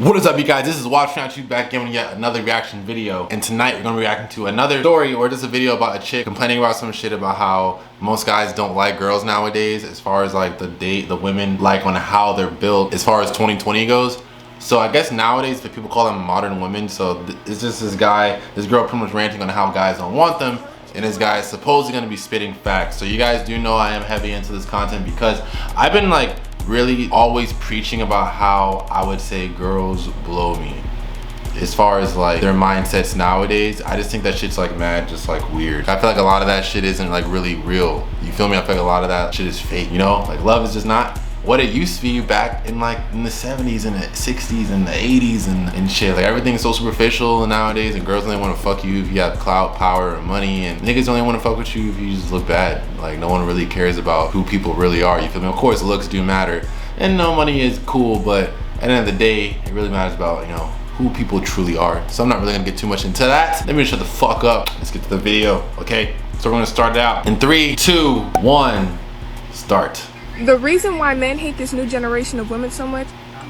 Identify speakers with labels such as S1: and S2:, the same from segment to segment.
S1: What is up, you guys? This is WatchMeWatchYou back giving yet another reaction video, and tonight we're gonna be reacting to another story or just a video about a chick complaining about some shit about how most guys don't like girls nowadays, as far as like the women like on how they're built as far as 2020 goes. So I guess nowadays the people call them modern women. So it's just this girl pretty much ranting on how guys don't want them, and this guy is supposedly gonna be spitting facts. So you guys do know I am heavy into this content because I've been like really always preaching about how I would say girls blow me as far as like their mindsets nowadays. I just think that shit's like mad, just like weird. I feel like a lot of that shit isn't like really real. You feel me? I feel like a lot of that shit is fake, you know? Like love is just not what it used to be back in like in the 70s and the 60s and the 80s and shit. Like everything's so superficial nowadays, and girls only want to fuck you if you have clout, power, or money, and niggas only want to fuck with you if you just look bad. Like no one really cares about who people really are, you feel me? Of course looks do matter, and no, money is cool, but at the end of the day it really matters about, you know, who people truly are. So I'm not really gonna get too much into that. Let me shut the fuck up. Let's get to the video, okay? So we're gonna start it out in 3, 2, 1, start.
S2: The reason why men hate this new generation of women so much
S3: got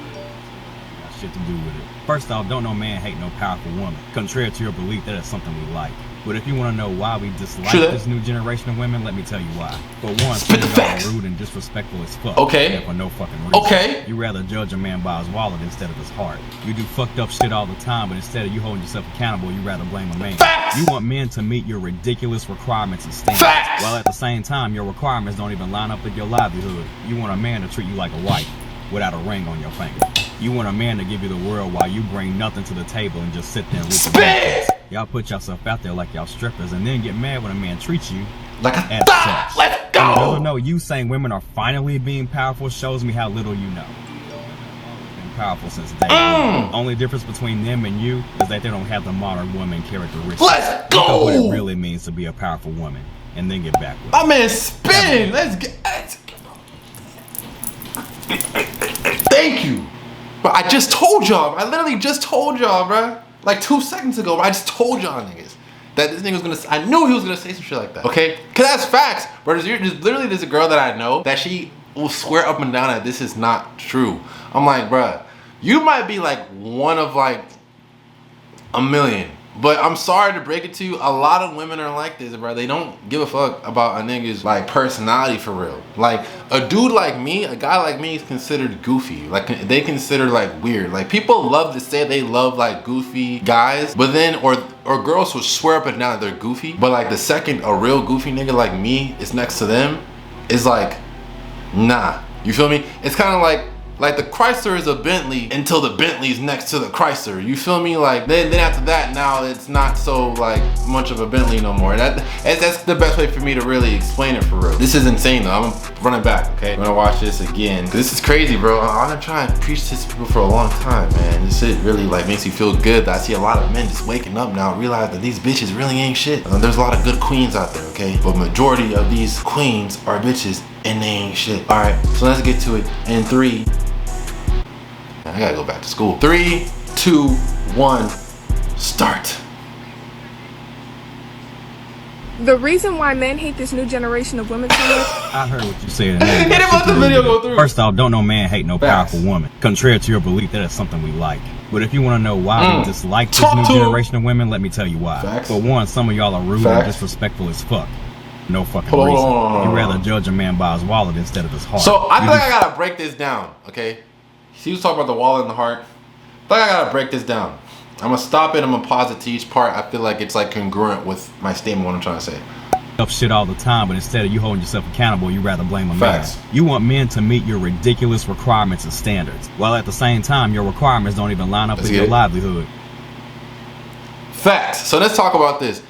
S3: shit to do with it. First off, don't no man hate no powerful woman. Contrary to your belief, that is something we like. But if you want to know why we dislike this new generation of women, let me tell you why. For one, some of y'all are rude and disrespectful as fuck.
S1: Okay.
S3: Yeah, for no fucking reason.
S1: Okay.
S3: You rather judge a man by his wallet instead of his heart. You do fucked up shit all the time, but instead of you holding yourself accountable, you rather blame a man.
S1: Facts.
S3: You want men to meet your ridiculous requirements and standards.
S1: Facts.
S3: While at the same time, your requirements don't even line up with your livelihood. You want a man to treat you like a wife without a ring on your finger. You want a man to give you the world while you bring nothing to the table and just sit there and reap the benefits. Y'all put yourself out there like y'all strippers and then get mad when a man treats you
S1: like a
S3: as such.
S1: Let's go!
S3: No, you saying women are finally being powerful shows me how little you know. Been powerful since day one. Only difference between them and you is that they don't have the modern woman characteristics.
S1: Let's go!
S3: Look at what it really means to be a powerful woman, and then get back with it.
S1: My man spin! Let's get. Thank you. But I just told y'all, I literally just told y'all, bruh. Like 2 seconds ago, I just told y'all niggas that this nigga was gonna, I knew he was gonna say some shit like that, okay? Cause that's facts, bro. There's a girl that I know that she will swear up and down that this is not true. I'm like, bruh, you might be like one of like a million. But I'm sorry to break it to you, a lot of women are like this, bro. They don't give a fuck about a nigga's like personality for real. Like a dude like me, a guy like me is considered goofy. Like they consider like weird. Like people love to say they love like goofy guys, but then or girls will swear up and down that they're goofy. But like the second a real goofy nigga like me is next to them, is like, nah. You feel me? It's kind of like the Chrysler is a Bentley until the Bentley's next to the Chrysler. You feel me? Like then after that, now it's not so like much of a Bentley no more. That's the best way for me to really explain it for real. This is insane though. I'm running back, okay? I'm gonna watch this again. This is crazy, bro. I'm gonna try and preach this to people for a long time, man. This shit really like makes you feel good. I see a lot of men just waking up now, realize that these bitches really ain't shit. There's a lot of good queens out there, okay? But majority of these queens are bitches and they ain't shit. All right, so let's get to it in 3. I gotta go back to school. 3, 2, 1, start.
S2: The reason why men hate this new generation of women so much.
S3: I heard what you said.
S1: Hit him let the video go through.
S3: First off, don't no man hate no powerful woman. Contrary to your belief, that is something we like. But if you want to know why we dislike this new generation of women, let me tell you why.
S1: Facts.
S3: For one, some of y'all are rude and disrespectful as fuck. No fucking reason. You rather judge a man by his wallet instead of his heart.
S1: So I think I gotta break this down, okay? He was talking about the wallet and the heart. I think I gotta break this down. I'm gonna stop it, I'm gonna pause it to each part. I feel like it's like congruent with my statement, what I'm trying to say.
S3: Up shit all the time, but instead of you holding yourself accountable, you rather blame a man.
S1: Facts.
S3: You want men to meet your ridiculous requirements and standards, while at the same time, your requirements don't even line up with your livelihood.
S1: Facts. So let's talk about this.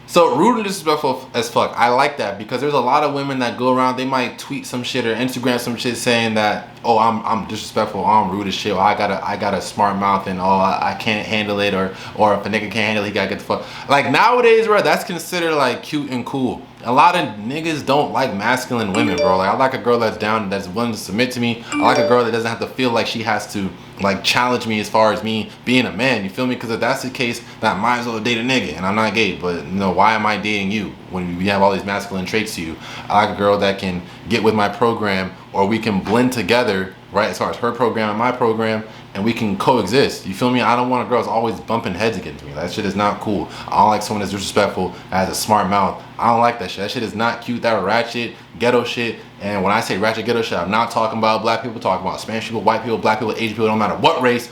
S1: So rude and disrespectful as fuck. I like that because there's a lot of women that go around, they might tweet some shit or Instagram some shit saying that, oh, I'm disrespectful, oh, I'm rude as shit, or I got a smart mouth, and oh, I can't handle it, or if a nigga can't handle it, he gotta get the fuck. Like nowadays, bro, that's considered like cute and cool. A lot of niggas don't like masculine women, bro. Like I like a girl that's down, that's willing to submit to me. I like a girl that doesn't have to feel like she has to like challenge me as far as me being a man. You feel me? Because if that's the case, then I might as well date a nigga. And I'm not gay, but you know, why am I dating you when you have all these masculine traits to you? I like a girl that can get with my program or we can blend together, right? As far as her program and my program, and we can coexist. You feel me? I don't want girls always bumping heads against me. That shit is not cool. I don't like someone that's disrespectful, that has a smart mouth. I don't like that shit. That shit is not cute. That ratchet, ghetto shit. And when I say ratchet, ghetto shit, I'm not talking about black people, talking about Spanish people, white people, black people, Asian people, no matter what race.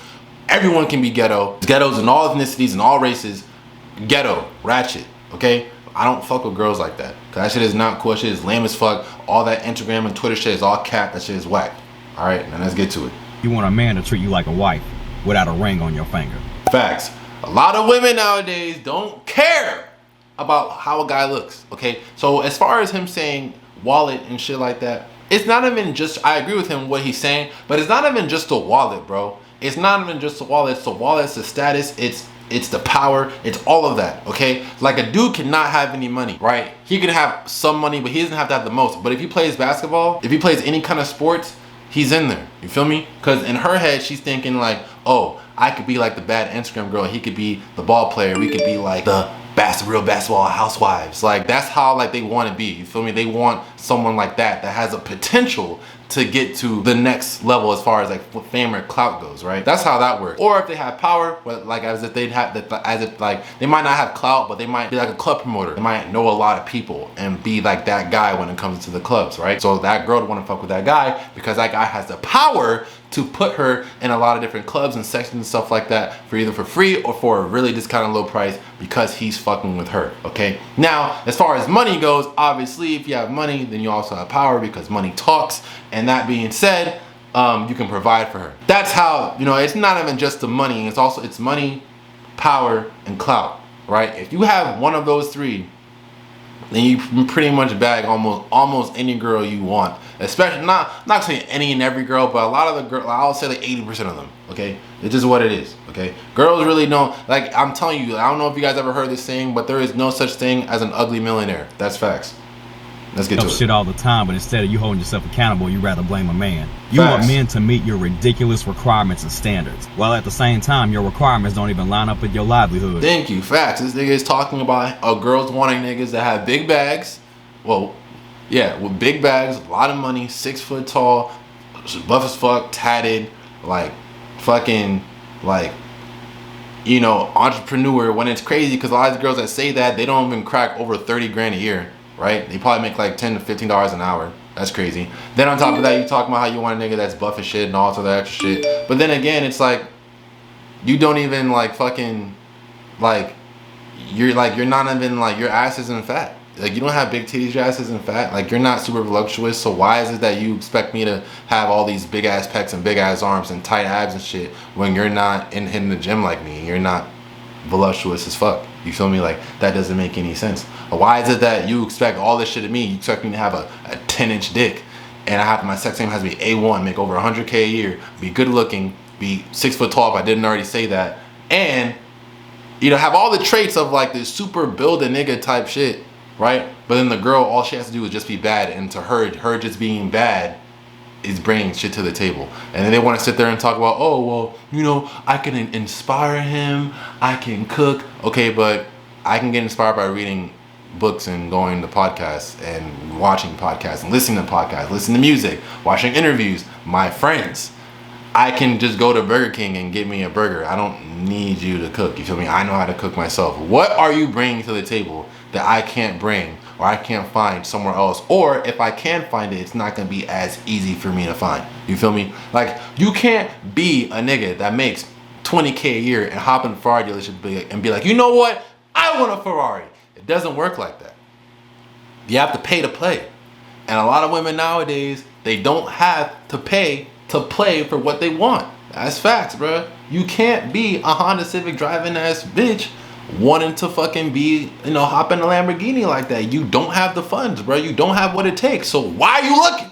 S1: Everyone can be ghetto. Ghettos in all ethnicities and all races. Ghetto, ratchet, okay? I don't fuck with girls like that. Cause that shit is not cool. That shit is lame as fuck. All that Instagram and Twitter shit is all cap. That shit is whack. All right, now let's get to it.
S3: You want a man to treat you like a wife without a ring on your finger.
S1: Facts. A lot of women nowadays don't care about how a guy looks, okay? So as far as him saying wallet and shit like that, it's not even just, I agree with him what he's saying, but it's not even just a wallet, bro. It's not even just a wallet. It's the wallet, it's the status, it's the power, it's all of that, okay? Like a dude cannot have any money, right? He can have some money, but he doesn't have to have the most. But if he plays basketball, if he plays any kind of sports, he's in there, you feel me? Because in her head, she's thinking like, oh, I could be like the bad Instagram girl, he could be the ball player, we could be like the real basketball housewives. Like that's how like they want to be, you feel me? They want someone like that has a potential to get to the next level as far as like fame or clout goes, right? That's how that works. Or if they have power, but like as if they'd have that, as if like they might not have clout, but they might be like a club promoter. They might know a lot of people and be like that guy when it comes to the clubs, right? So that girl would want to fuck with that guy because that guy has the power to put her in a lot of different clubs and sections and stuff like that for either for free or for a really discounted low price because he's fucking with her, okay? Now, as far as money goes, obviously if you have money, then you also have power because money talks. And that being said, you can provide for her. That's how, you know, it's not even just the money, it's money, power, and clout, right? If you have one of those three, then you can pretty much bag almost any girl you want. Especially not saying any and every girl, but a lot of the girls, I'll say like 80% of them, okay? It's just what it is, okay? Girls really don't, like I'm telling you, I don't know if you guys ever heard this saying, but there is no such thing as an ugly millionaire. That's facts. Let's get to it.
S3: Shit all the time, but instead of you holding yourself accountable, you rather blame a man. You
S1: Facts.
S3: want men to meet your ridiculous requirements and standards, while at the same time, your requirements don't even line up with your livelihood.
S1: Thank you. Facts. This nigga is talking about girls wanting niggas that have big bags. Well, yeah, with big bags, a lot of money, 6 foot tall, buff as fuck, tatted, like fucking, like, you know, entrepreneur. When it's crazy because a lot of the girls that say that, they don't even crack over 30 grand a year. Right? They probably make like $10 to $15 an hour. That's crazy. Then on top of that, you talk about how you want a nigga that's buff as shit and all sorts of extra shit. But then again, it's like, you don't even like fucking, like, you're not even like, your ass isn't fat. Like you don't have big titties, your ass isn't fat. Like you're not super voluptuous. So why is it that you expect me to have all these big ass pecs and big ass arms and tight abs and shit when you're not in the gym like me? You're not voluptuous as fuck. You feel me? Like that doesn't make any sense. Why is it that you expect all this shit of me? You expect me to have a 10-inch dick and my sex game has to be A1, make over 100K a year, be good looking, be 6 foot tall if I didn't already say that, and you know, have all the traits of like this super build a nigga type shit, right? But then the girl, all she has to do is just be bad, and to her just being bad is bringing shit to the table. And then they want to sit there and talk about, oh, well, you know, I can inspire him, I can cook. Okay, but I can get inspired by reading books and going to podcasts and watching podcasts and listening to podcasts, listening to music, watching interviews, my friends. I can just go to Burger King and get me a burger. I don't need you to cook, you feel me? I know how to cook myself. What are you bringing to the table that I can't bring or I can't find somewhere else? Or if I can find it, it's not gonna be as easy for me to find. You feel me? Like, you can't be a nigga that makes 20K a year and hop in a Ferrari dealership and be like, you know what? I want a Ferrari. It doesn't work like that. You have to pay to play. And a lot of women nowadays, they don't have to pay to play for what they want. That's facts, bro. You can't be a Honda Civic driving ass bitch wanting to fucking be, you know, hop in a Lamborghini like that. You don't have the funds, bro. You don't have what it takes. So why are you looking?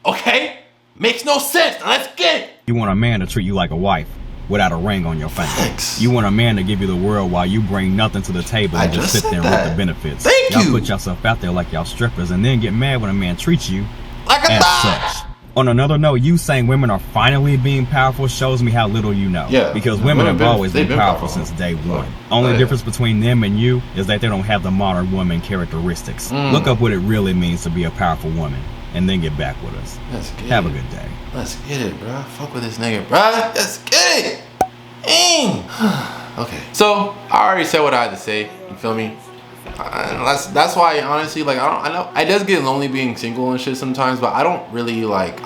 S1: Okay? Makes no sense. Now let's get it.
S3: You want a man to treat you like a wife without a ring on your finger.
S1: Thanks.
S3: You want a man to give you the world while you bring nothing to the table and just sit there and reap the benefits.
S1: Thank you.
S3: Y'all put yourself out there like y'all strippers and then get mad when a man treats you
S1: like a
S3: as
S1: thot.
S3: such. On another note, you saying women are finally being powerful shows me how little you know.
S1: Yeah.
S3: Because women have always been powerful since day one. Only difference between them and you is that they don't have the modern woman characteristics. Look up what it really means to be a powerful woman. and then get back with us.
S1: Let's get
S3: Have
S1: it.
S3: a good day.
S1: Let's get it, bro. Fuck with this nigga, bro. Let's get it. Okay. So I already said what I had to say. You feel me? That's why honestly, like I know it does get lonely being single and shit sometimes, but I don't really like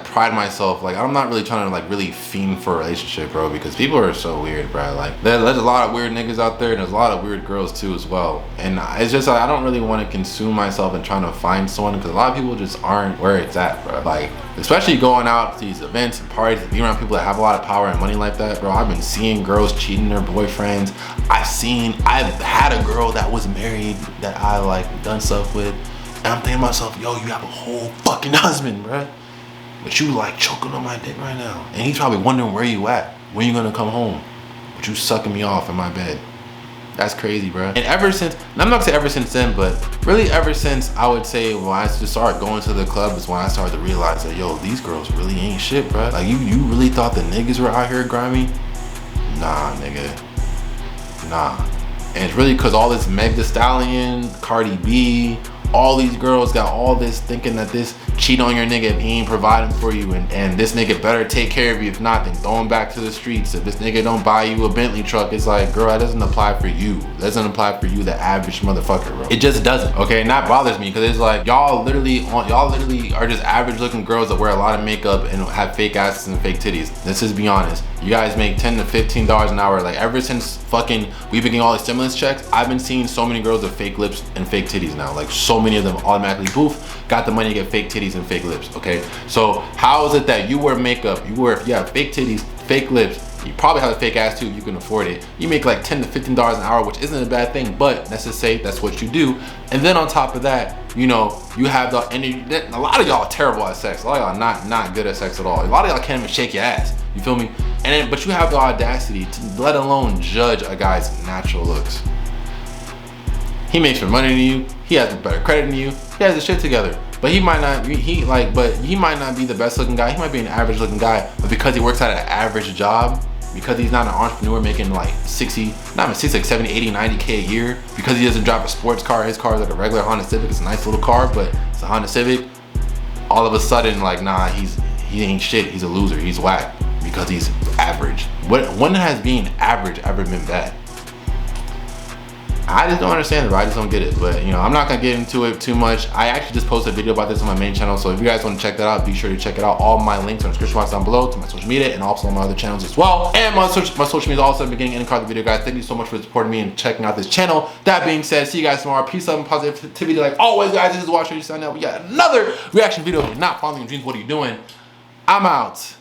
S1: pride myself. Like I'm not really trying to like really fiend for a relationship, bro, because people are so weird, bro. Like there's a lot of weird niggas out there, and there's a lot of weird girls too as well. And it's just like I don't really want to consume myself in trying to find someone, because a lot of people just aren't where it's at, bro. Like especially going out to these events and parties and being around people that have a lot of power and money like that, bro. I've been seeing girls cheating their boyfriends. I've had a girl that was married that I like done stuff with, and I'm thinking to myself, yo, you have a whole fucking husband, bro, but you like choking on my dick right now, and he's probably wondering where you at, when you gonna come home, but you sucking me off in my bed. That's crazy, bro. And ever since, and I'm not gonna say ever since then, but really ever since I would say when I just started going to the club is when I started to realize that, yo, these girls really ain't shit, bro. Like you really thought the niggas were out here grimy? Nah, nigga. Nah. And it's really because all this Meg Thee Stallion, Cardi B, all these girls got all this thinking that this cheat on your nigga if he ain't providing for you, and this nigga better take care of you. If not, then throw him back to the streets. If this nigga don't buy you a Bentley truck, it's like, girl, that doesn't apply for you. That doesn't apply for you, the average motherfucker, bro. It just doesn't, okay? And that bothers me because it's like y'all literally are just average looking girls that wear a lot of makeup and have fake asses and fake titties. Let's just be honest. You guys make $10 to $15 an hour. Like ever since fucking we've been getting all these stimulus checks, I've been seeing so many girls with fake lips and fake titties now. Like so many of them automatically poof, got the money to get fake titties and fake lips, okay? So how is it that you wear makeup, if you have fake titties, fake lips, you probably have a fake ass too if you can afford it, you make like $10 to $15 an hour, which isn't a bad thing, but let's just say that's what you do. And then on top of that, you know, you have a lot of y'all are terrible at sex. A lot of y'all not good at sex at all. A lot of y'all can't even shake your ass, you feel me? And then, but you have the audacity to let alone judge a guy's natural looks. He makes more money than you, he has better credit than you, he has his shit together. But he might not be the best looking guy. He might be an average looking guy, but because he works at an average job, because he's not an entrepreneur making like 70, 80, 90K a year, because he doesn't drive a sports car, his car is like a regular Honda Civic, it's a nice little car, but it's a Honda Civic, all of a sudden like, nah, he ain't shit, he's a loser, he's whack, because he's average. When has being average ever been bad? I just don't understand it, bro. I just don't get it. But you know, I'm not gonna get into it too much. I actually just posted a video about this on my main channel, so if you guys want to check that out, be sure to check it out. All my links are in the description box down below to my social media and also on my other channels as well. And my social media is also in the beginning and card of the video, guys. Thank you so much for supporting me and checking out this channel. That being said, see you guys tomorrow. Peace, love, and positivity. Like always, guys, this is WatchMeWatchYou signing out. We got another reaction video. If you're not following your dreams, what are you doing? I'm out.